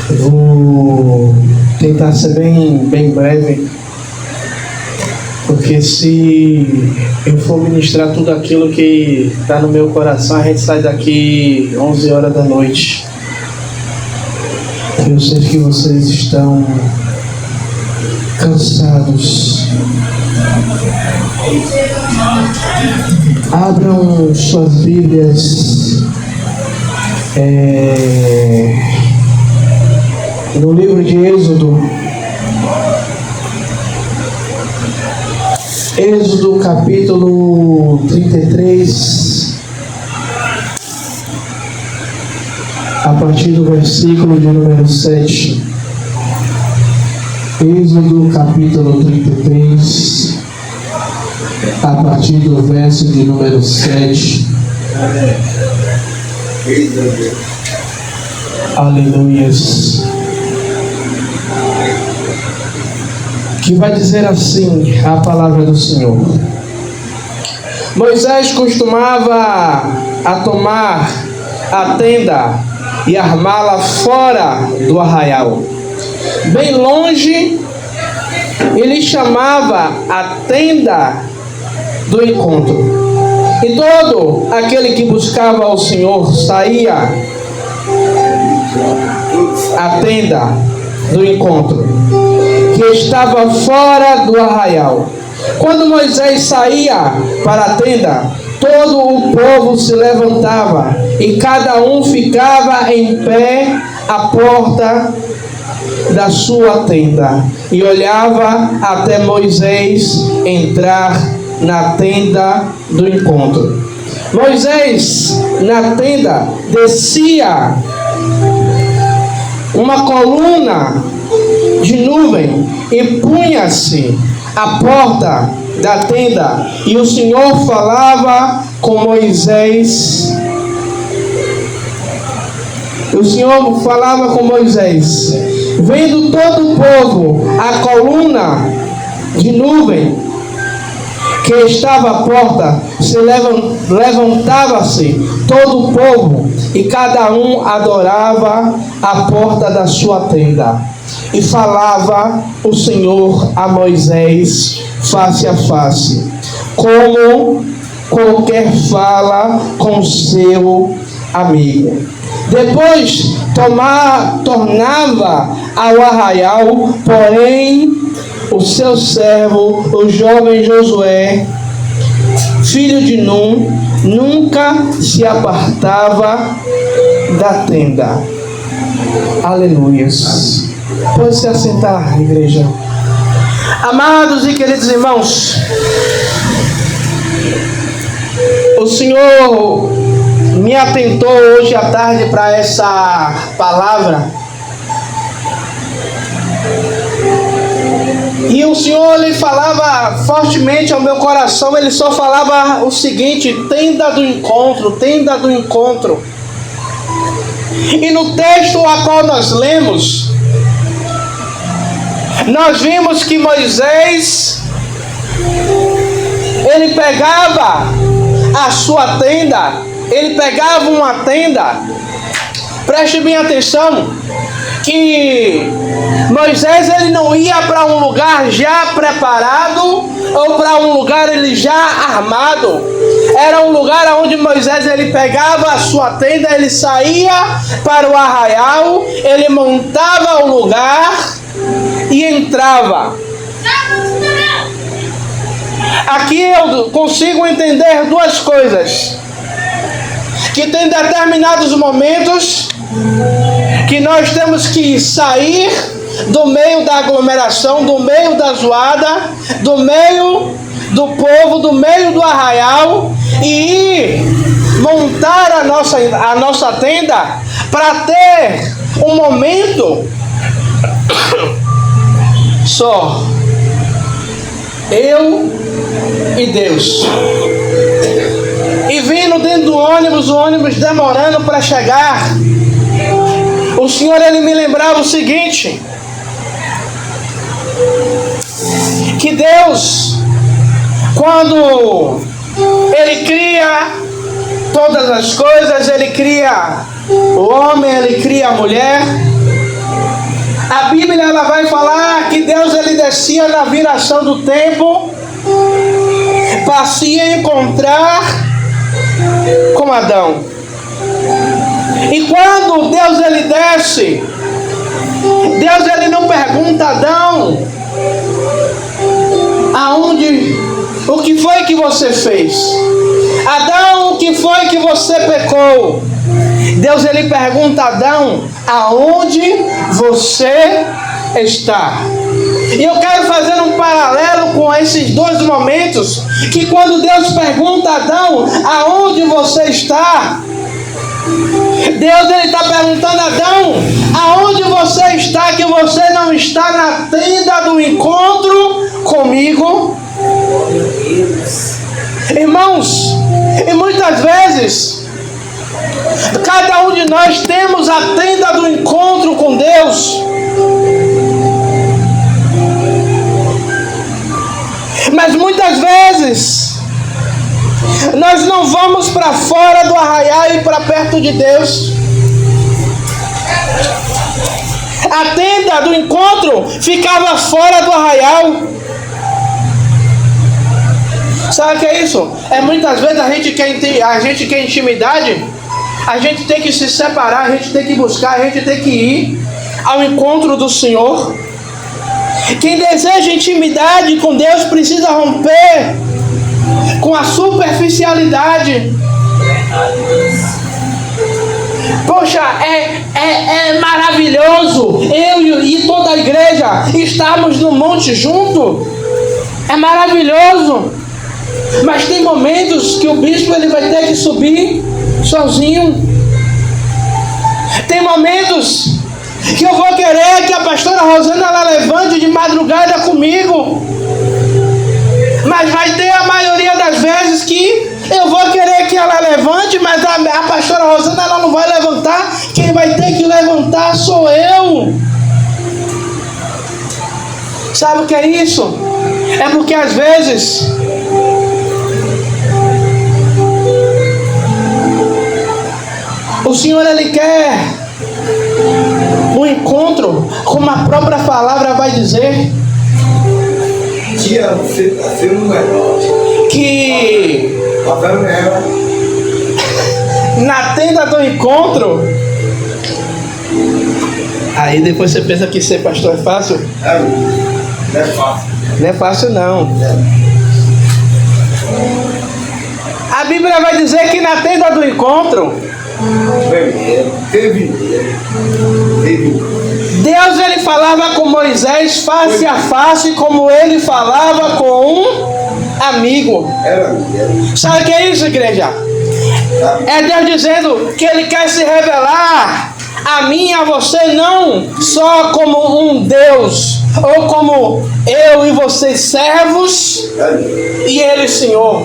Eu vou tentar ser bem breve, porque se eu for ministrar tudo aquilo que está no meu coração, a gente sai daqui 11 horas da noite. Eu sei que vocês estão cansados. Abram suas Bíblias no livro de Êxodo. Êxodo capítulo 33, a partir do versículo de número 7. Êxodo capítulo 33, a partir do verso de número 7. Aleluias. Que vai dizer assim a palavra do Senhor. Moisés costumava a tomar a tenda e armá-la fora do arraial, bem longe. Ele chamava a tenda do encontro. E todo aquele que buscava ao Senhor saía à tenda do encontro, que estava fora do arraial. Quando Moisés saía para a tenda, todo o povo se levantava e cada um ficava em pé à porta da sua tenda e olhava até Moisés entrar na tenda do encontro. Moisés, na tenda, descia uma coluna de nuvem e punha-se à porta da tenda, e o Senhor falava com Moisés. O Senhor falava com Moisés. Vendo todo o povo a coluna de nuvem que estava à porta, levantava-se todo o povo, e cada um adorava a porta da sua tenda. E falava o Senhor a Moisés face a face, como qualquer fala com seu amigo. Depois tornava ao arraial, porém o seu servo, o jovem Josué, filho de Nun, nunca se apartava da tenda. Aleluias. Pode se assentar, igreja. Amados e queridos irmãos, o Senhor me atentou hoje à tarde para essa palavra. E o Senhor lhe falava fortemente ao meu coração. Ele só falava o seguinte: tenda do encontro, tenda do encontro. E no texto a qual nós lemos, nós vimos que Moisés, ele pegava a sua tenda, ele pegava uma tenda. Preste bem atenção, que Moisés, ele não ia para um lugar já preparado ou para um lugar ele já armado. Era um lugar onde Moisés, ele pegava a sua tenda, ele saía para o arraial, ele montava o lugar e entrava. Aqui eu consigo entender duas coisas: que tem determinados momentos que nós temos que sair do meio da aglomeração, do meio da zoada, do meio do povo, do meio do arraial, e ir montar a nossa tenda para ter um momento só, eu e Deus. E vindo dentro do ônibus, o ônibus demorando para chegar, o Senhor, ele me lembrava o seguinte: que Deus, quando Ele cria todas as coisas, Ele cria o homem, Ele cria a mulher, A Bíblia ela vai falar que Deus ele descia na viração do tempo para se encontrar com Adão. E quando Deus ele desce, Deus ele não pergunta a Adão o que foi que você fez? Adão, o que foi que você pecou? Deus ele pergunta a Adão, aonde você está? E eu quero fazer um paralelo com esses dois momentos, que quando Deus pergunta a Adão, aonde você está? Deus ele está perguntando a Adão, aonde você está, que você não está na tenda do encontro comigo? Irmãos, e muitas vezes cada um de nós temos a tenda do encontro com Deus, mas muitas vezes nós não vamos para fora do arraial e para perto de Deus. A tenda do encontro ficava fora do arraial. Sabe o que é isso? É muitas vezes a gente quer intimidade, a gente tem que se separar, a gente tem que buscar, a gente tem que ir ao encontro do Senhor. Quem deseja intimidade com Deus precisa romper com a superficialidade. Poxa, é maravilhoso eu e toda a igreja estarmos no monte junto. É maravilhoso. Mas tem momentos que o bispo ele vai ter que subir sozinho. Tem momentos que eu vou querer que a pastora Rosana ela levante de madrugada comigo. Mas vai ter a maioria das vezes que eu vou querer que ela levante, mas a pastora Rosana ela não vai levantar. Quem vai ter que levantar sou eu. Sabe o que é isso? É porque às vezes o Senhor ele quer um encontro, como a própria palavra vai dizer, que na tenda do encontro, aí depois você pensa que ser pastor é fácil? Não é fácil. Não é fácil não. A Bíblia vai dizer que na tenda do encontro, Deus ele falava com Moisés face a face, como ele falava com um amigo. Sabe o que é isso, igreja? É Deus dizendo que ele quer se revelar a mim e a você, não só como um Deus, ou como eu e você servos e ele Senhor.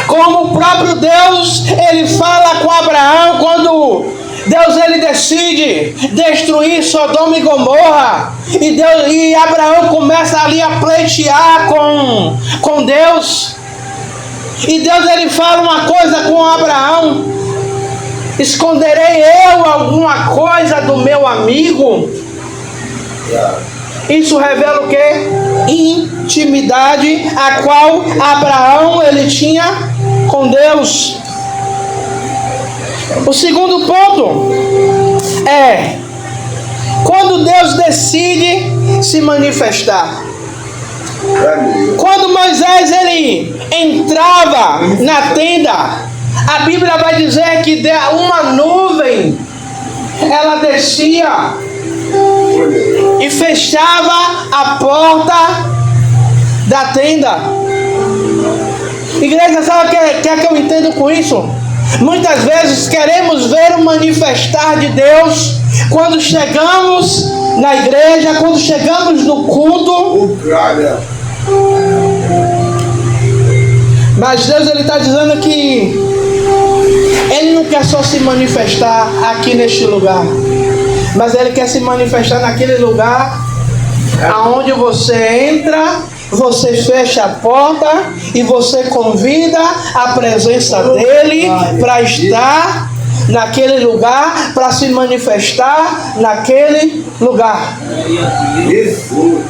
Como o próprio Deus, ele fala com Abraão quando Deus ele decide destruir Sodoma e Gomorra, e Abraão começa ali a pleitear com Deus, e Deus ele fala uma coisa com Abraão: esconderei eu alguma coisa do meu amigo? Isso revela o que? Intimidade a qual Abraão ele tinha com Deus. O segundo ponto é quando Deus decide se manifestar. Quando Moisés ele entrava na tenda, a Bíblia vai dizer que uma nuvem ela descia e fechava a porta da tenda. Igreja, sabe o que eu entendo com isso? Muitas vezes queremos ver o manifestar de Deus quando chegamos na igreja, quando chegamos no culto. Mas Deus ele está dizendo que ele não quer só se manifestar aqui neste lugar, mas ele quer se manifestar naquele lugar aonde você entra, você fecha a porta e você convida a presença dele para estar naquele lugar para se manifestar naquele lugar. Jesus.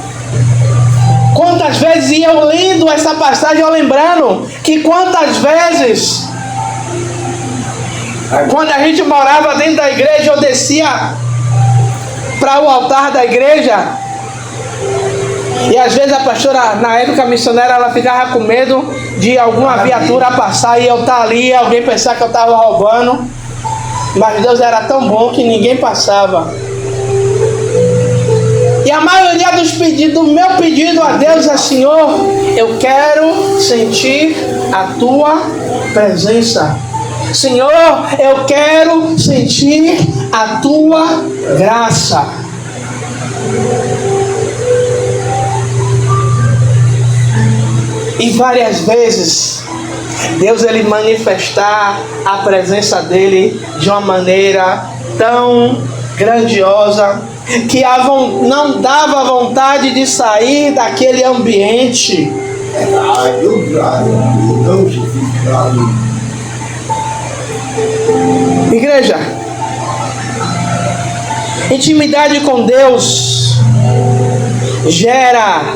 Quantas vezes eu lendo essa passagem, eu lembrando que quantas vezes, quando a gente morava dentro da igreja, eu descia para o altar da igreja, e às vezes a pastora, na época missionária, ela ficava com medo de alguma viatura passar e eu estar ali, alguém pensar que eu estava roubando, mas Deus era tão bom que ninguém passava. E a maioria dos pedidos, do meu pedido a Deus é: Senhor, eu quero sentir a tua presença. Senhor, eu quero sentir a tua graça. E várias vezes Deus ele manifestar a presença dele de uma maneira tão grandiosa que não dava vontade de sair daquele ambiente. Igreja, intimidade com Deus gera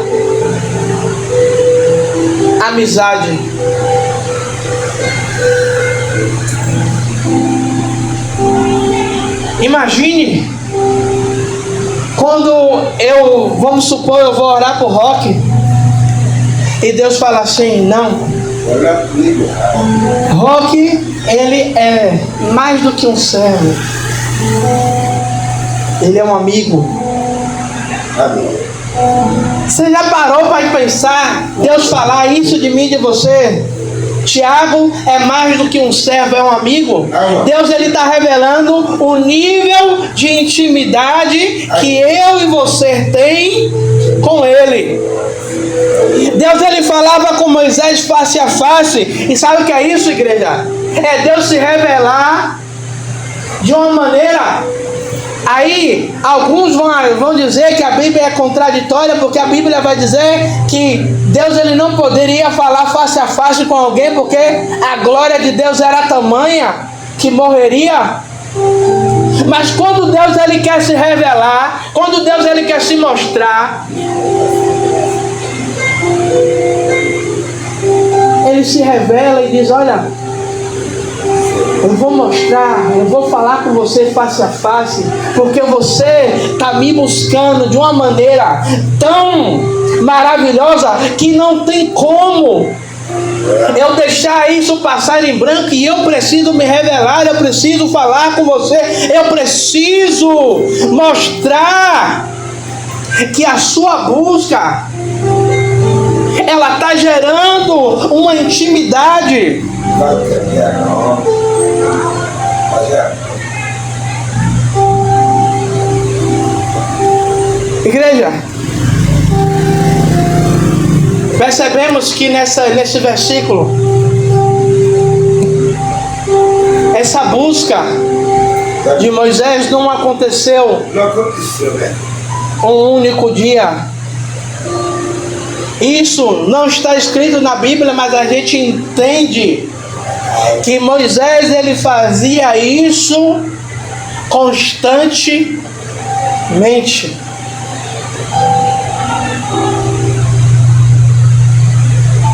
amizade. Imagine quando vamos supor, eu vou orar por Roque e Deus fala assim: não, Roque, ele é mais do que um servo, ele é um amigo. Você já parou para pensar Deus falar isso de mim e de você? Tiago é mais do que um servo, é um amigo. Deus ele está revelando o nível de intimidade que eu e você tem com ele. Deus ele falava com Moisés face a face. E sabe o que é isso, igreja? É Deus se revelar de uma maneira. Aí alguns vão dizer que a Bíblia é contraditória, porque a Bíblia vai dizer que Deus ele não poderia falar face a face com alguém, porque a glória de Deus era tamanha que morreria. Mas quando Deus ele quer se revelar, quando Deus ele quer se mostrar, ele se revela e diz: olha, eu vou mostrar, eu vou falar com você face a face, porque você está me buscando de uma maneira tão maravilhosa que não tem como eu deixar isso passar em branco, e eu preciso me revelar, eu preciso falar com você, eu preciso mostrar que a sua busca ela está gerando uma intimidade. Igreja, percebemos que nesse versículo, essa busca de Moisés não aconteceu um único dia. Isso não está escrito na Bíblia, mas a gente entende que Moisés ele fazia isso constantemente.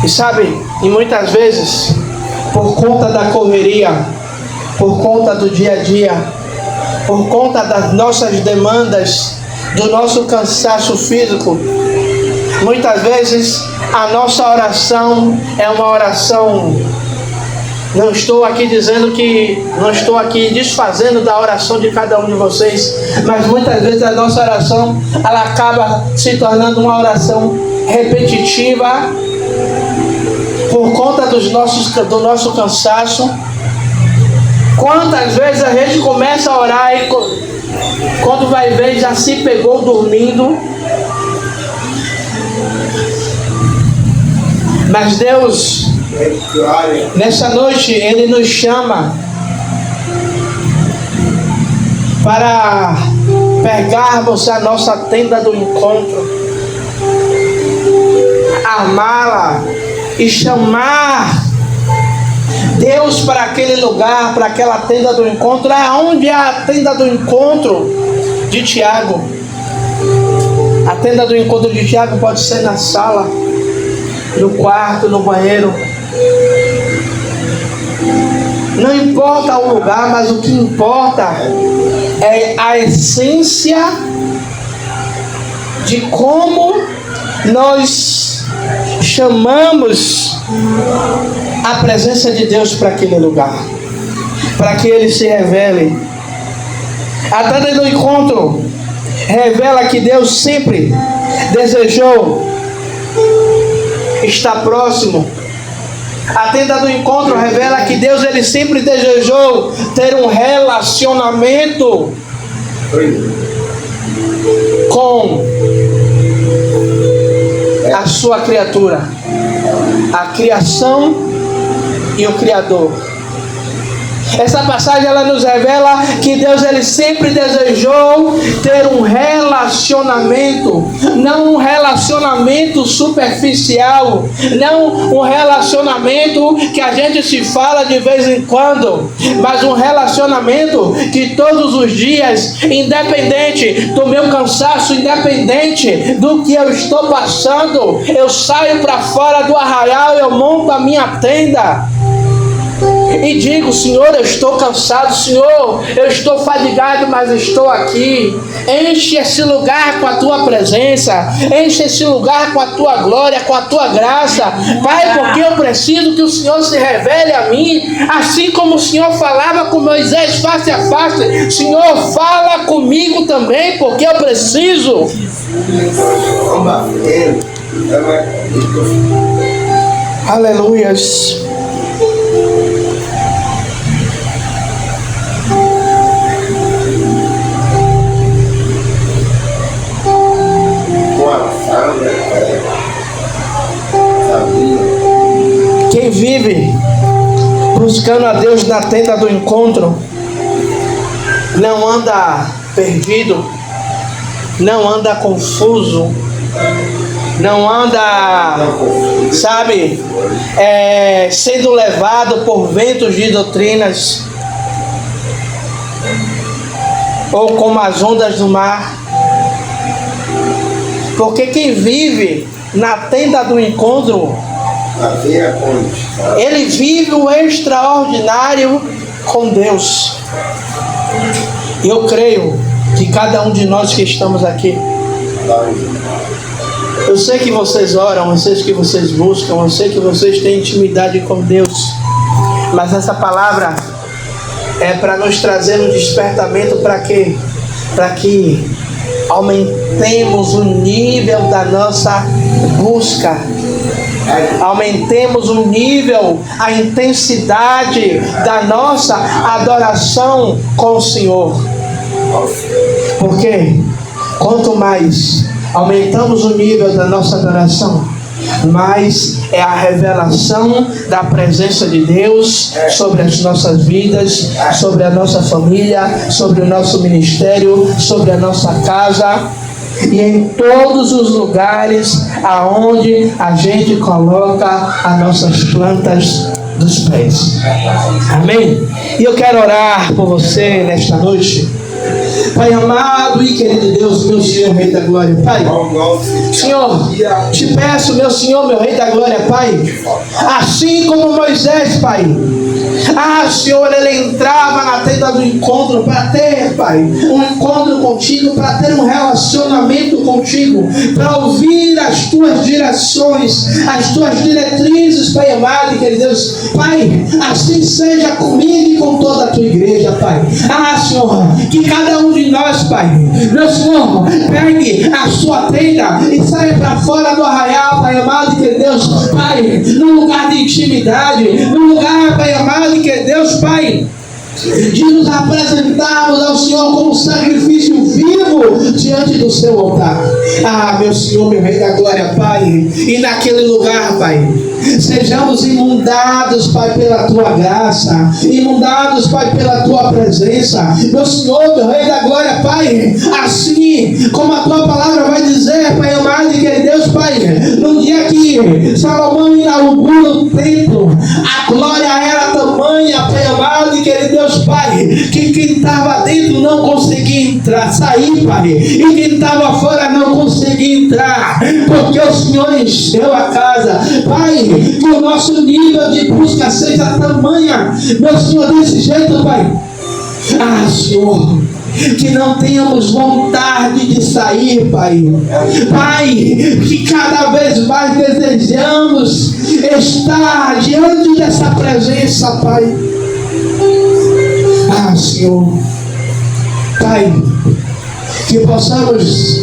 E sabe, e muitas vezes, por conta da correria, por conta do dia a dia, por conta das nossas demandas, do nosso cansaço físico, muitas vezes a nossa oração é uma oração. Não estou aqui desfazendo da oração de cada um de vocês, mas muitas vezes a nossa oração ela acaba se tornando uma oração repetitiva por conta do nosso cansaço. Quantas vezes a gente começa a orar e quando vai ver já se pegou dormindo? Mas Deus, nessa noite, Ele nos chama para pegarmos a nossa tenda do encontro, armá-la e chamar Deus para aquele lugar, para aquela tenda do encontro. Aonde é a tenda do encontro de Tiago? A tenda do encontro de Tiago pode ser na sala, no quarto, no banheiro. Não importa o lugar, mas o que importa é a essência de como nós chamamos a presença de Deus para aquele lugar, para que Ele se revele. A tenda do encontro revela que Deus sempre desejou estar próximo. A tenda do encontro revela que Deus ele sempre desejou ter um relacionamento com a sua criatura, a criação e o Criador. Essa passagem ela nos revela que Deus ele sempre desejou ter um relacionamento, não um relacionamento superficial, não um relacionamento que a gente se fala de vez em quando, mas um relacionamento que todos os dias, independente do meu cansaço, independente do que eu estou passando, eu saio para fora do arraial, eu monto a minha tenda e digo: Senhor, eu estou cansado, Senhor, eu estou fadigado, mas estou aqui. Enche esse lugar com a tua presença, enche esse lugar com a tua glória, com a tua graça, Pai, porque eu preciso que o Senhor se revele a mim, assim como o Senhor falava com Moisés face a face. Senhor, fala comigo também, porque eu preciso. Aleluias. Quem vive buscando a Deus na tenda do encontro não anda perdido, não anda confuso, não anda, sabe, sendo levado por ventos de doutrinas ou como as ondas do mar. Porque quem vive na tenda do encontro, ele vive o extraordinário com Deus. Eu creio que cada um de nós que estamos aqui, eu sei que vocês oram, eu sei que vocês buscam, eu sei que vocês têm intimidade com Deus, mas essa palavra é para nos trazer um despertamento. Para quê? Para que aumentemos o nível da nossa busca, aumentemos o nível, a intensidade da nossa adoração com o Senhor. Porque quanto mais aumentamos o nível da nossa adoração, mais é a revelação da presença de Deus sobre as nossas vidas, sobre a nossa família, sobre o nosso ministério, sobre a nossa casa e em todos os lugares aonde a gente coloca as nossas plantas dos pés. Amém? E eu quero orar por você nesta noite. Pai amado e querido Deus, meu Senhor, Rei da Glória, Pai. Senhor, te peço, meu Senhor, meu Rei da Glória, Pai, assim como Moisés, Pai. Senhor, ele entrava na tenda do encontro para ter, Pai, um encontro contigo, para ter um relacionamento contigo, para ouvir as tuas direções, as tuas diretrizes, Pai amado e querido Deus. Pai, assim seja comigo e com toda a tua igreja, Pai. Senhor, que cada um de nós, Pai, meu Senhor, pegue a sua tenda e saia para fora do arraial, Pai amado e querido Deus, Pai, num lugar de intimidade, num lugar, Pai amado e querido Deus, Pai, de nos apresentarmos ao Senhor como sacrifício vivo diante do seu altar. Meu Senhor, meu Rei da Glória, Pai, e naquele lugar, Pai, Sejamos inundados, Pai, pela Tua graça, inundados, Pai, pela Tua presença. Meu Senhor, meu Rei da Glória, Pai, assim como a Tua palavra vai dizer, Pai amado e querido Deus, Pai, no dia que Salomão inaugura o templo, a glória era tamanha, Pai amado e querido Deus, Pai, que quem estava dentro não conseguia entrar, sair, Pai, e quem estava fora não conseguia entrar, porque o Senhor encheu a casa. Pai, que o nosso nível de busca seja tamanha, meu Senhor, desse jeito, Pai. Ah, Senhor, que não tenhamos vontade de sair, Pai. Pai, que cada vez mais desejamos estar diante dessa presença, Pai. Ah, Senhor, Pai, que possamos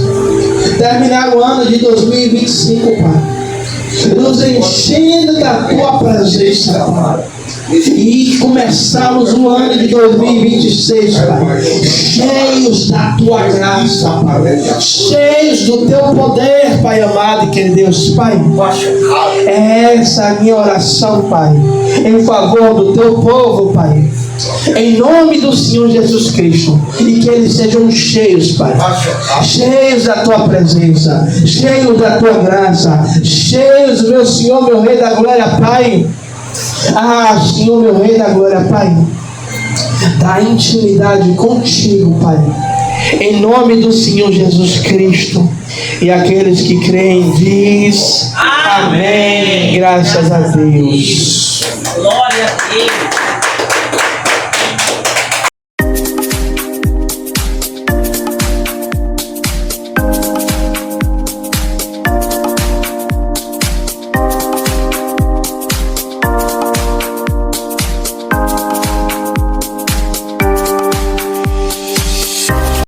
terminar o ano de 2025, Pai, nos enchendo da Tua presença, Pai. E começamos o ano de 2026, Pai, cheios da Tua graça, Pai, cheios do Teu poder, Pai amado e querido Deus, Pai. Essa é a minha oração, Pai, em favor do Teu povo, Pai, em nome do Senhor Jesus Cristo, e que eles sejam cheios, Pai, cheios da Tua presença, cheios da Tua graça, cheios, meu Senhor, meu Rei da Glória, Pai. Ah, Senhor, meu Rei da Glória, Pai, da intimidade contigo, Pai, em nome do Senhor Jesus Cristo. E aqueles que creem diz amém. Graças a Deus. Glória a Deus.